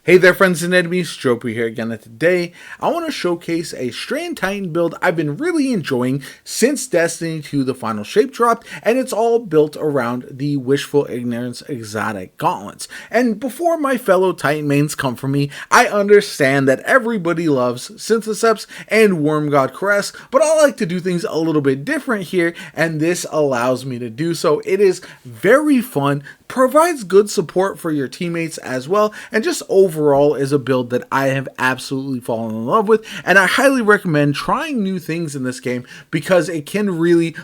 Hey there friends and enemies, JoPaWrites here again, and today I want to showcase a Strand Titan build I've been really enjoying since Destiny 2 the final shape dropped, and it's all built around the Wishful Ignorance exotic gauntlets. And before my fellow Titan mains come for me, I understand that everybody loves Syntheseps and Worm God Caress, but I like to do things a little bit different here, and this allows me to do so. It is very fun, provides good support for your teammates as well, and just overall is a build that I have absolutely fallen in love with, and I highly recommend trying new things in this game because it can really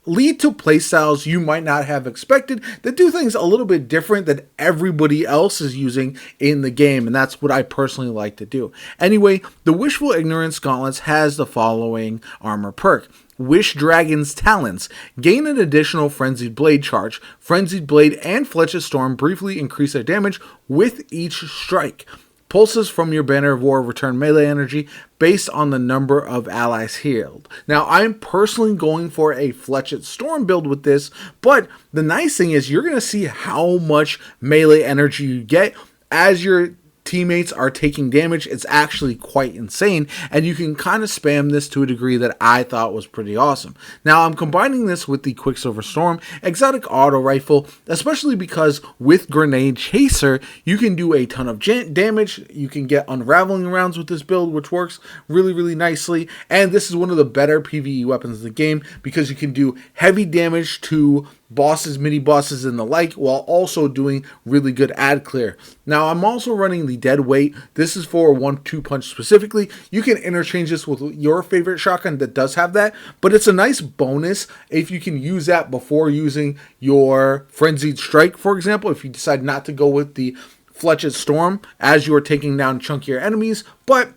lead to playstyles you might not have expected that do things a little bit different than everybody else is using in the game, and that's what I personally like to do. Anyway, the Wishful Ignorance Gauntlets has the following armor perk. Wish Dragon's Talons. Gain an additional Frenzied Blade charge. Frenzied Blade and Fletch's Storm briefly increase their damage with each strike. Pulses from your Banner of War return melee energy based on the number of allies healed. Now, I'm personally going for a Fletch's Storm build with this, but the nice thing is you're going to see how much melee energy you get as your teammates are taking damage. It's actually quite insane, and you can kind of spam this to a degree that I thought was pretty awesome. Now, I'm combining this with the Quicksilver Storm exotic auto rifle, especially because with Grenade Chaser, you can do a ton of damage. You can get unraveling rounds with this build, which works really nicely, and this is one of the better PvE weapons in the game because you can do heavy damage to bosses, mini bosses, and the like, while also doing really good ad clear. Now, I'm also running the Dead Weight. This is for 1-2 punch specifically. You can interchange this with your favorite shotgun that does have that, but it's a nice bonus if you can use that before using your Frenzied Strike, for example, if you decide not to go with the Fletch's Storm as you are taking down chunkier enemies. But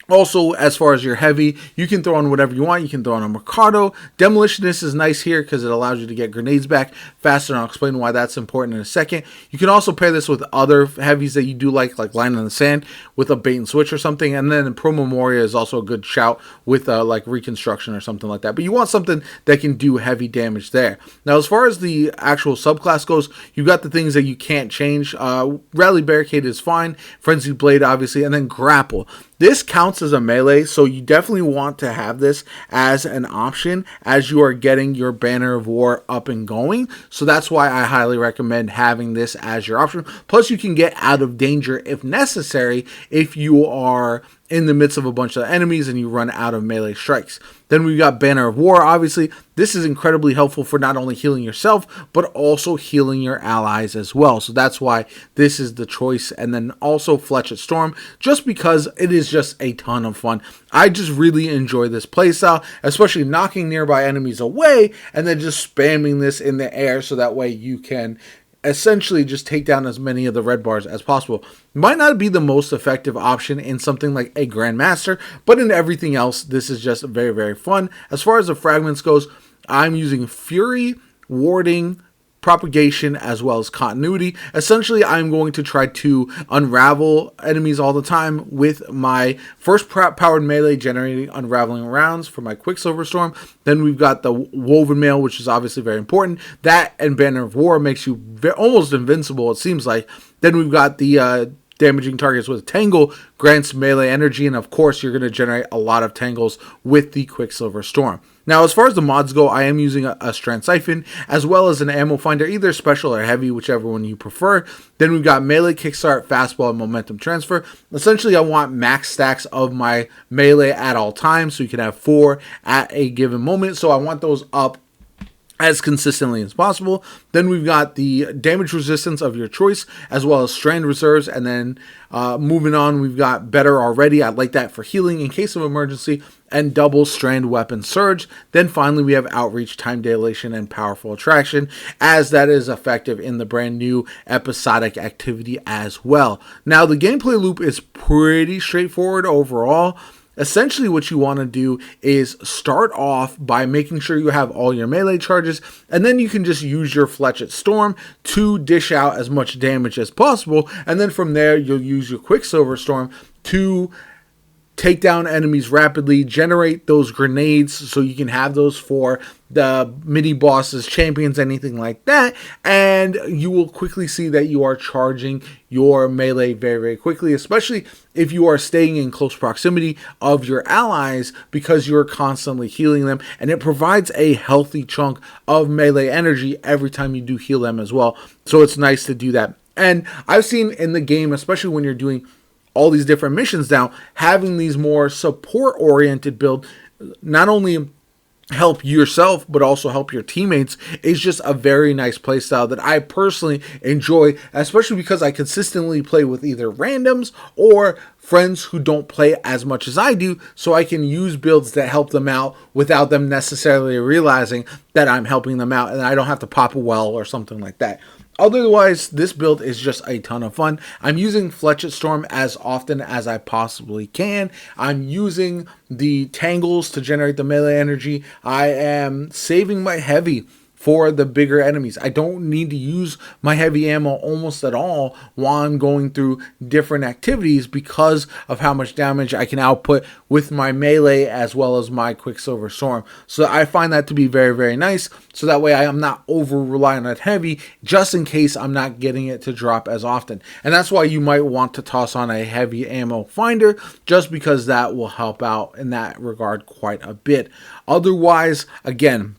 also, as far as your heavy, you can throw on whatever you want. You can throw on a Mercado. Demolitionist is nice here because it allows you to get grenades back faster, and I'll explain why that's important in a second. You can also pair this with other heavies that you do like Line in the Sand with a bait and switch or something, and then Pro Memoria is also a good shout with like Reconstruction or something like that. But you want something that can do heavy damage there. Now, as far as the actual subclass goes, you've got the things that you can't change. Rally Barricade is fine. Frenzied Blade, obviously, and then Grapple. This counts as a melee, so you definitely want to have this as an option as you are getting your Banner of War up and going. So that's why I highly recommend having this as your option. Plus, you can get out of danger if necessary if you are in the midst of a bunch of enemies and you run out of melee strikes. Then we've got Banner of War, obviously. This is incredibly helpful for not only healing yourself, but also healing your allies as well. So that's why this is the choice. And then also Fletch's Storm, just because it is just a ton of fun. I just really enjoy this playstyle, especially knocking nearby enemies away and then just spamming this in the air so that way you can essentially just take down as many of the red bars as possible. Might not be the most effective option in something like a Grandmaster, but in everything else, this is just very fun. As far as the fragments goes, I'm using Fury, Warding, Propagation, as well as Continuity. Essentially, I'm going to try to unravel enemies all the time with my first powered melee generating unraveling rounds for my Quicksilver Storm. Then we've got the Woven Mail, which is obviously very important. That and Banner of War makes you almost invincible, it seems like. Then we've got the damaging targets with Tangle, grants melee energy, and of course you're going to generate a lot of tangles with the Quicksilver Storm. Now, as far as the mods go, I am using a Strand Titan as well as an ammo finder, either special or heavy, whichever one you prefer. Then we've got melee kickstart, fastball, and momentum transfer. Essentially, I want max stacks of my melee at all times, so you can have 4 at a given moment. So I want those up as consistently as possible. Then we've got the damage resistance of your choice, as well as strand reserves, and then moving on, we've got better already. I like that for healing in case of emergency, and double strand weapon surge. Then finally, we have outreach, time dilation, and powerful attraction, as that is effective in the brand new episodic activity as well. Now, the gameplay loop is pretty straightforward overall. Essentially, what you want to do is start off by making sure you have all your melee charges, and then you can just use your Fletch's Storm to dish out as much damage as possible, and then from there, you'll use your Quicksilver Storm to take down enemies rapidly, generate those grenades so you can have those for the mini bosses, champions, anything like that, and you will quickly see that you are charging your melee very, very quickly, especially if you are staying in close proximity of your allies because you're constantly healing them, and it provides a healthy chunk of melee energy every time you do heal them as well. So it's nice to do that. And I've seen in the game, especially when you're doing all these different missions now, having these more support oriented build not only help yourself but also help your teammates is just a very nice playstyle that I personally enjoy, especially because I consistently play with either randoms or friends who don't play as much as I do, so I can use builds that help them out without them necessarily realizing that I'm helping them out, and I don't have to pop a well or something like that. Otherwise, this build is just a ton of fun. I'm using Fletchet Storm as often as I possibly can. I'm using the Tangles to generate the melee energy. I am saving my heavy for the bigger enemies. I don't need to use my heavy ammo almost at all while I'm going through different activities because of how much damage I can output with my melee as well as my Quicksilver Storm. So I find that to be very, very nice. So that way I am not over reliant on heavy just in case I'm not getting it to drop as often. And that's why you might want to toss on a heavy ammo finder, just because that will help out in that regard quite a bit. Otherwise, again,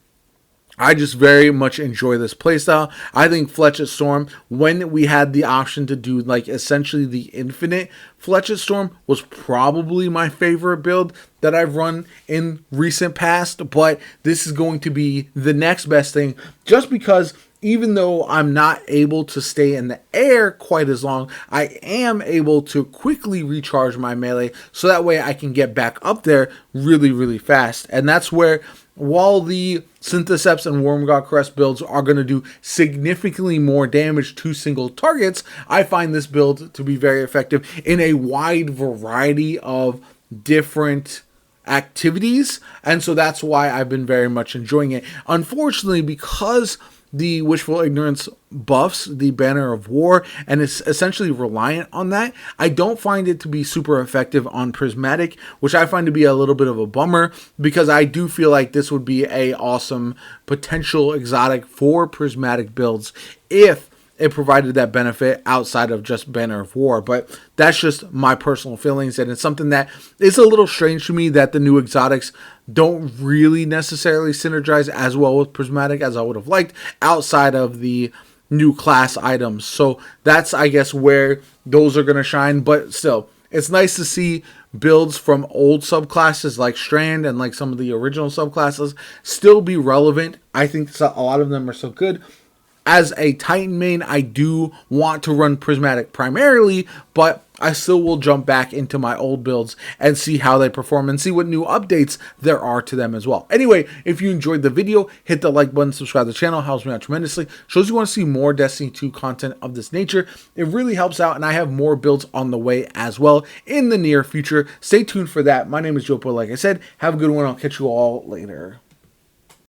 I just very much enjoy this playstyle. I think Fletchet Storm, when we had the option to do like essentially the infinite Fletchet Storm, was probably my favorite build that I've run in recent past. But this is going to be the next best thing, just because even though I'm not able to stay in the air quite as long, I am able to quickly recharge my melee, so that way I can get back up there really, really fast. And that's where, while the Syntheseps and Wormgod Crest builds are going to do significantly more damage to single targets, I find this build to be very effective in a wide variety of different activities. And so that's why I've been very much enjoying it. Unfortunately, because the Wishful Ignorance buffs the Banner of War and is essentially reliant on that, I don't find it to be super effective on Prismatic, which I find to be a little bit of a bummer, because I do feel like this would be a awesome potential exotic for Prismatic builds if it provided that benefit outside of just Banner of War. But that's just my personal feelings, and it's something that is a little strange to me that the new exotics don't really necessarily synergize as well with Prismatic as I would have liked outside of the new class items. So that's, I guess, where those are going to shine. But still, it's nice to see builds from old subclasses like Strand and like some of the original subclasses still be relevant. I think a lot of them are so good. As a Titan main, I do want to run Prismatic primarily, but I still will jump back into my old builds and see how they perform and see what new updates there are to them as well. Anyway, if you enjoyed the video, hit the like button, subscribe to the channel, helps me out tremendously. Shows you want to see more Destiny 2 content of this nature. It really helps out, and I have more builds on the way as well in the near future. Stay tuned for that. My name is JoPaWrites. Like I said, have a good one. I'll catch you all later.